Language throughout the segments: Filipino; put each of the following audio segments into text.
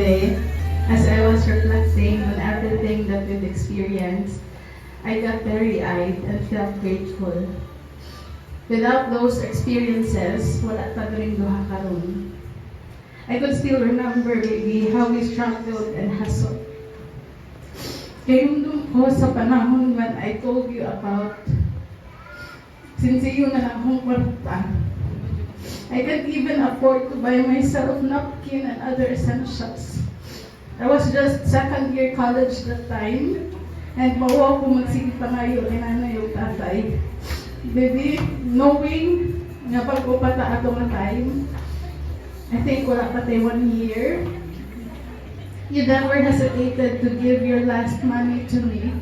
today, as I was reflecting on everything that we've experienced, I got teary-eyed and felt grateful. Without those experiences, wala pa rin duha karon. I could still remember, baby, how we struggled and hustled. Kayong ko sa panahon when I told you about sinsiyo na lang akong kwarta. I can't even afford to buy myself napkin and other essentials. I was just second year college that time, and mawa ko magsige pa ngayon ni nanay yung tatay. Baby, knowing nga pag upata ato nga time, I think wala pa tayo 1 year, you never hesitated to give your last money to me,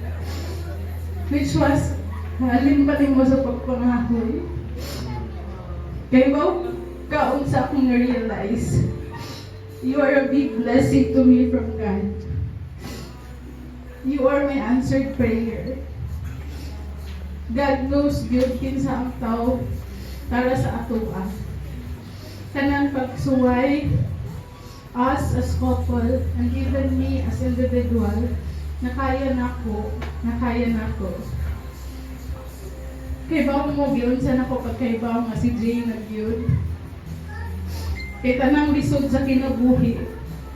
which was halimbaling mo sa pagpangahoy. Kaya ba, kaunsa akong na-realize, you are a big blessing to me from God. You are my answered prayer. God knows good kinsa ang tao para sa atoa. Kanang pagsuway, us as couple, and even me as individual, nakaya na ko. Kay ba mo giyon sa nako pagkaibaw nga si Jay nagyud. Kay tanang lisod sa kinabuhi,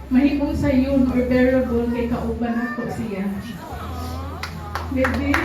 mahimong sa yun or bearable kay kauban ako siya. Baby,